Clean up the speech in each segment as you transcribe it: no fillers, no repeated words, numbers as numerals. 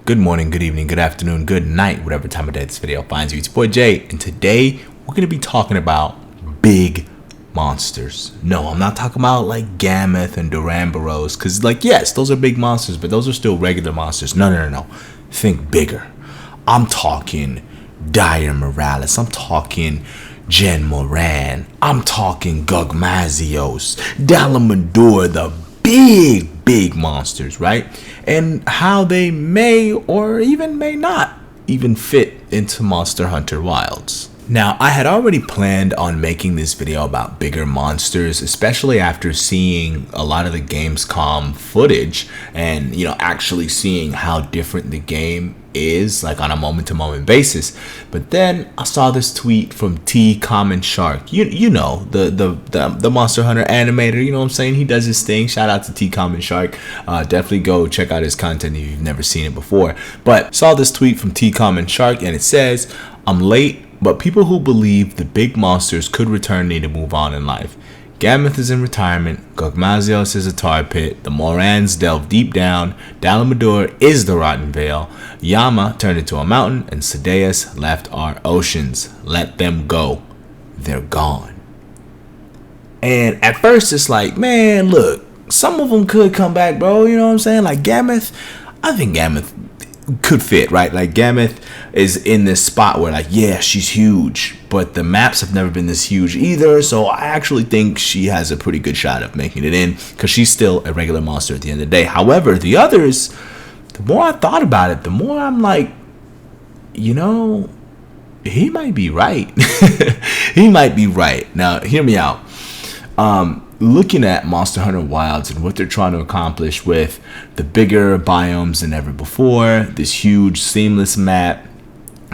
good morning, good evening, good afternoon, good night, whatever time of day this video finds you. It's your boy Jay, and today we're going to be talking about big monsters. No, I'm not talking about like Gammoth and Duramboros, because yes, those are big monsters, but those are still regular monsters. No. Think bigger. I'm talking Dire Morales. I'm talking Jen Moran. I'm talking Gugmazios, Dalamador, the big monsters, right? And how they may or even may not even fit into Monster Hunter Wilds. Now, I had already planned on making this video about bigger monsters, especially after seeing a lot of the Gamescom footage and, actually seeing how different the game is, like on a moment-to-moment basis. But then I saw this tweet from TeaCommonShark. You know, the Monster Hunter animator, you know what I'm saying? He does his thing. Shout out to TeaCommonShark. Definitely go check out his content if you've never seen it before. But saw this tweet from TeaCommonShark, and it says, "I'm late, but people who believe the big monsters could return need to move on in life. Gammoth is in retirement, Gugmazios is a tar pit, the Mohrans delve deep down, Dalamador is the rotten vale, Yama turned into a mountain, and Sadeas left our oceans. Let them go. They're gone." And at first it's like, man, look, some of them could come back, bro. You know what I'm saying? Like Gammoth, I think Gammoth could fit, right? Like Gammoth is in this spot where she's huge, but the maps have never been this huge either, so I actually think she has a pretty good shot of making it in because she's still a regular monster at the end of the day. However, the others, the more I thought about it, the more I'm like, he might be right. He might be right. Now hear me out. Looking at Monster Hunter Wilds and what they're trying to accomplish with the bigger biomes than ever before, this huge seamless map,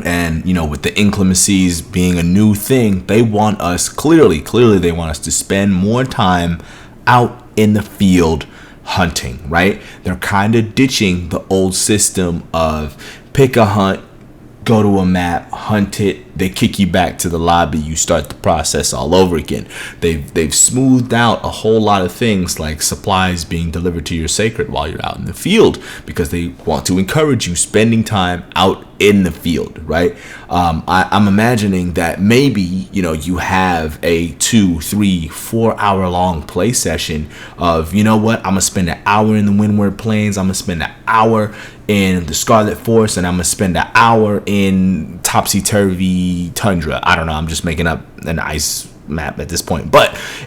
and with the inclemencies being a new thing, they want us clearly they want us to spend more time out in the field hunting, right? They're kind of ditching the old system of pick a hunt, go to a map, hunt it, they kick you back to the lobby, you start the process all over again. They've smoothed out a whole lot of things, like supplies being delivered to your sacred while you're out in the field, because they want to encourage you spending time out in the field, right? I'm imagining that maybe you have a 2, 3, 4 hour long play session of, I'm gonna spend an hour in the Windward Plains, I'm gonna spend an hour in the Scarlet Forest, and I'm gonna spend an hour in Topsy-Turvy Tundra. I don't know, I'm just making up an ice map at this point,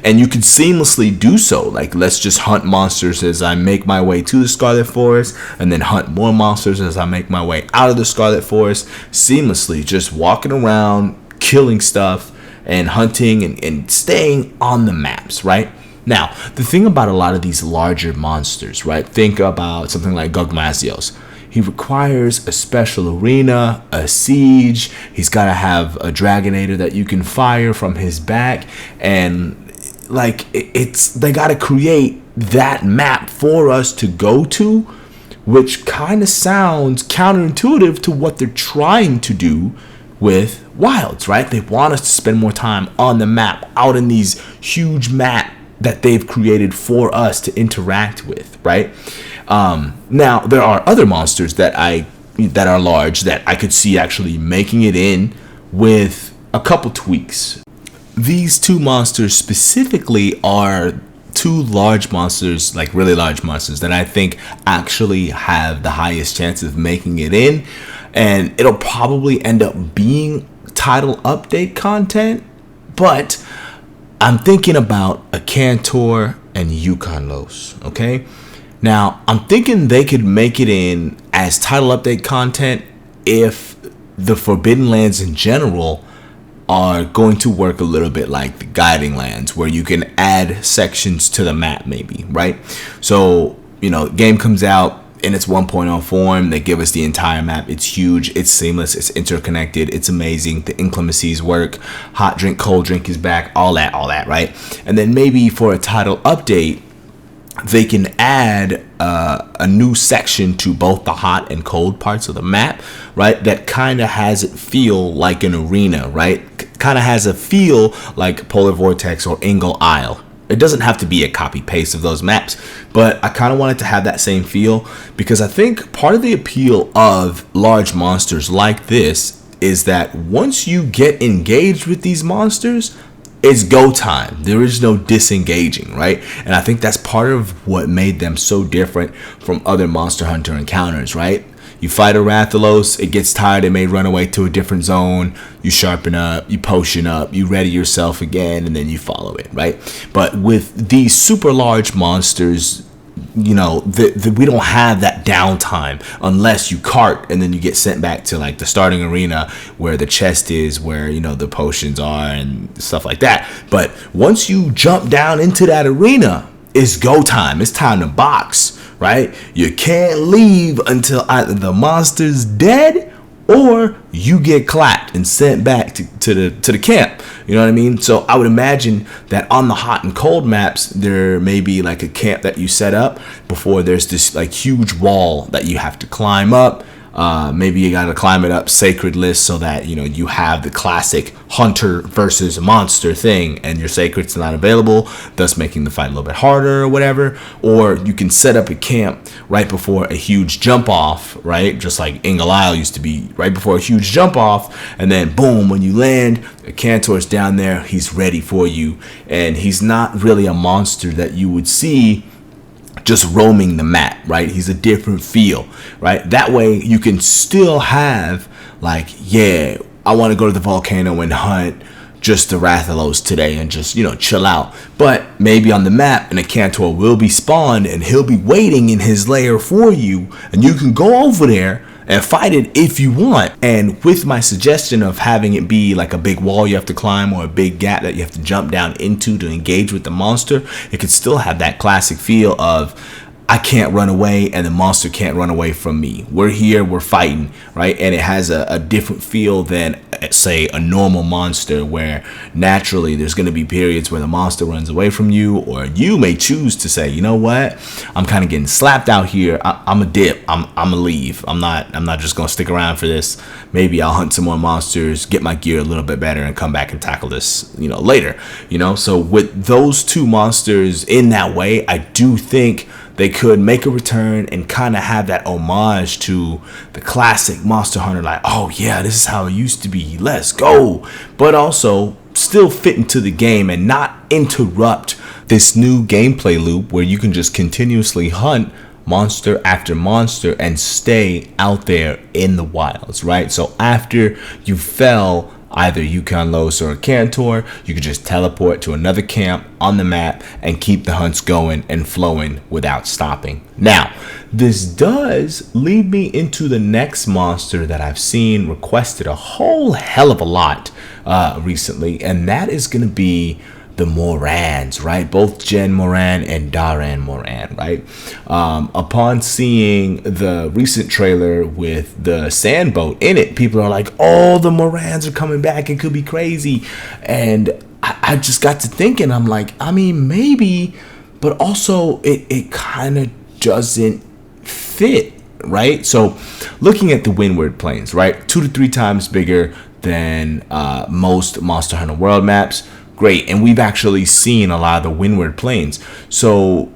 and you could seamlessly do so. Like, let's just hunt monsters as I make my way to the Scarlet Forest, and then hunt more monsters as I make my way out of the Scarlet Forest, seamlessly just walking around, killing stuff, and hunting and staying on the maps, right? Now, the thing about a lot of these larger monsters, right? Think about something like Gugmazios. He requires a special arena, a siege. He's got to have a Dragonator that you can fire from his back. And they got to create that map for us to go to, which kind of sounds counterintuitive to what they're trying to do with Wilds, right? They want us to spend more time on the map, out in these huge maps that they've created for us to interact with, right? Now there are other monsters that are large that I could see actually making it in with a couple tweaks. These two monsters specifically are two large monsters, like really large monsters, that I think actually have the highest chance of making it in, and it'll probably end up being title update content, but I'm thinking about Akantor and Ukanlos, okay? Now, I'm thinking they could make it in as title update content if the Forbidden Lands in general are going to work a little bit like the Guiding Lands, where you can add sections to the map maybe, right? So, game comes out in its 1.0 form, they give us the entire map. It's huge, it's seamless, it's interconnected, it's amazing. The inclemencies work, hot drink, cold drink is back, all that, right? And then maybe for a title update, they can add a new section to both the hot and cold parts of the map, right? That kind of has it feel like an arena, right? Kind of has a feel like Polar Vortex or Ingle Isle, It doesn't have to be a copy paste of those maps, but I kind of wanted to have that same feel because I think part of the appeal of large monsters like this is that once you get engaged with these monsters, it's go time. There is no disengaging, right? And I think that's part of what made them so different from other Monster Hunter encounters, right? You fight a Rathalos, it gets tired, it may run away to a different zone, you sharpen up, you potion up, you ready yourself again, and then you follow it, right? But with these super large monsters, you know, we don't have that downtime unless you cart and then you get sent back to like the starting arena where the chest is, where, you know, the potions are and stuff like that. But once you jump down into that arena, it's go time. It's time to box, right? You can't leave until either the monster's dead or you get clapped and sent back to the camp. You know what I mean? So I would imagine that on the hot and cold maps, there may be like a camp that you set up before there's this like huge wall that you have to climb up. Maybe you got to climb it up sacred list so that, you know, you have the classic hunter versus monster thing and your sacred's not available, thus making the fight a little bit harder or whatever. Or you can set up a camp right before a huge jump off, right? Just like Ingle Isle used to be right before a huge jump off. And then boom, when you land, Akantor's down there, he's ready for you. And he's not really a monster that you would see just roaming the map, right? He's a different feel, right? That way you can still have like, yeah, I want to go to the volcano and hunt just the Rathalos today and just, you know, chill out. But maybe on the map an Akantor will be spawned and he'll be waiting in his lair for you, and you can go over there and fight it if you want. And with my suggestion of having it be like a big wall you have to climb or a big gap that you have to jump down into to engage with the monster, it could still have that classic feel of I can't run away and the monster can't run away from me. We're here, we're fighting, right? And it has a different feel than, say, a normal monster where naturally there's going to be periods where the monster runs away from you, or you may choose to say, you know what, I'm kind of getting slapped out here. I'm a dip. I'm a leave. I'm not just going to stick around for this. Maybe I'll hunt some more monsters, get my gear a little bit better, and come back and tackle this, you know, later. You know, so with those two monsters in that way, I do think they could make a return and kind of have that homage to the classic Monster Hunter, like, oh yeah, this is how it used to be, let's go, but also still fit into the game and not interrupt this new gameplay loop where you can just continuously hunt monster after monster and stay out there in the wilds, right? So after you fell either Ukanlos or Akantor, you could just teleport to another camp on the map and keep the hunts going and flowing without stopping. Now, this does lead me into the next monster that I've seen requested a whole hell of a lot recently, and that is going to be the Mohrans, right? Both Jen Moran and Daran Moran, right? Upon seeing the recent trailer with the sand boat in it, people are like, oh, the Mohrans are coming back. It could be crazy. And I just got to thinking, I'm like, I mean, maybe, but also it kind of doesn't fit, right? So looking at the Windward Plains, right? 2 to 3 times bigger than most Monster Hunter World maps. Great. And we've actually seen a lot of the Windward Plains. So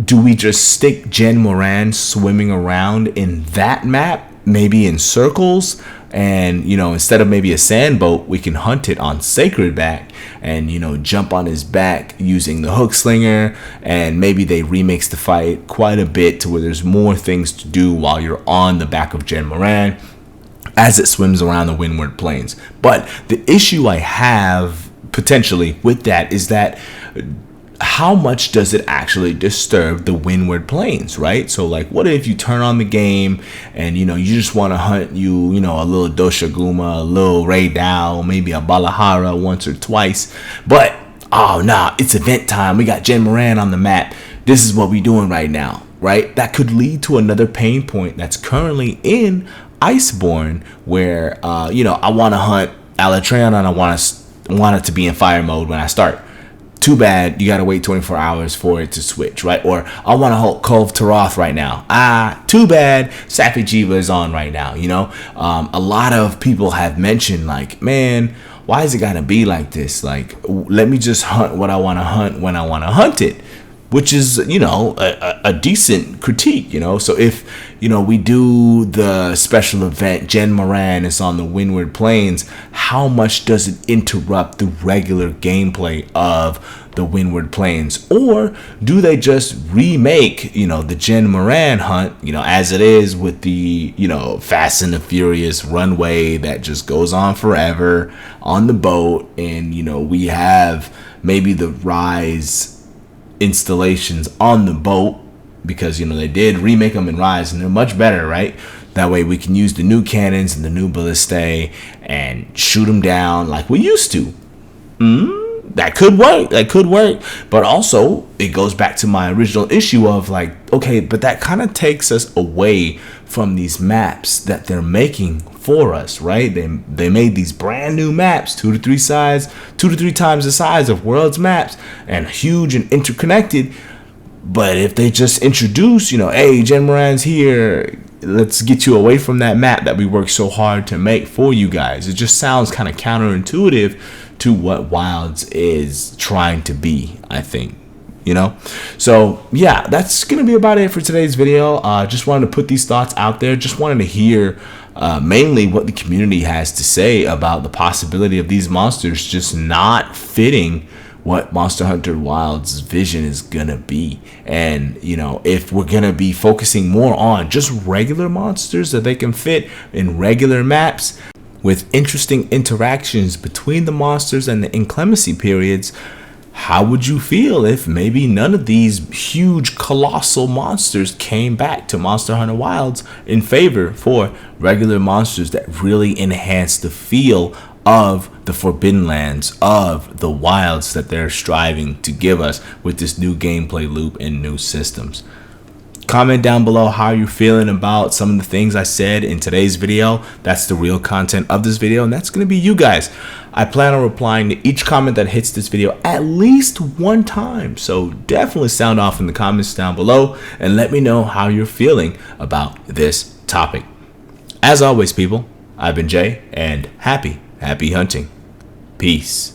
do we just stick Jen Moran swimming around in that map, maybe in circles? And, you know, instead of maybe a sand boat, we can hunt it on sacred back and, you know, jump on his back using the hook slinger. And maybe they remix the fight quite a bit to where there's more things to do while you're on the back of Jen Moran as it swims around the Windward Plains. But the issue I have potentially with that is that how much does it actually disturb the Windward Plains, right? So like, what if you turn on the game and, you know, you just want to hunt you know, a little Doshaguma, a little Ray Dow, maybe a Balahara once or twice, but oh nah, it's event time, we got Jen Moran on the map, this is what we doing right now, right? That could lead to another pain point that's currently in Iceborne where you know, I want to hunt Alatreon and I want it to be in fire mode when I start. Too bad, you gotta wait 24 hours for it to switch, right? Or I want to hold Cove Taroth right now. Too bad, Sappy Jiva is on right now, you know? A lot of people have mentioned like, man, why is it gotta be like this? Like, let me just hunt what I want to hunt when I want to hunt it, which is, a decent critique, So if, we do the special event, Jen Moran is on the Windward Plains, how much does it interrupt the regular gameplay of the Windward Plains? Or do they just remake, the Jen Moran hunt, as it is with the, Fast and the Furious runway that just goes on forever on the boat, and, we have maybe the Rise installations on the boat, because they did remake them in Rise and they're much better, right? That way we can use the new cannons and the new ballistae and shoot them down like we used to. That could work. But also it goes back to my original issue of like, okay, but that kind of takes us away from these maps that they're making for us, right? They made these brand new maps, 2 to 3 times the size of World's maps, and huge and interconnected. But if they just introduce, hey, Jen Moran's here, let's get you away from that map that we worked so hard to make for you guys. It just sounds kind of counterintuitive to what Wilds is trying to be, I think. So yeah, that's gonna be about it for today's video. Just wanted to put these thoughts out there. Just wanted to hear mainly what the community has to say about the possibility of these monsters just not fitting what Monster Hunter Wilds' vision is gonna be. And if we're gonna be focusing more on just regular monsters that they can fit in regular maps with interesting interactions between the monsters and the inclemency periods, how would you feel if maybe none of these huge colossal monsters came back to Monster Hunter Wilds in favor for regular monsters that really enhance the feel of the Forbidden Lands, of the Wilds that they're striving to give us with this new gameplay loop and new systems? Comment down below how you're feeling about some of the things I said in today's video. That's the real content of this video, and that's going to be you guys. I plan on replying to each comment that hits this video at least one time, so definitely sound off in the comments down below and let me know how you're feeling about this topic. As always, people, I've been Jay, and happy hunting. Peace.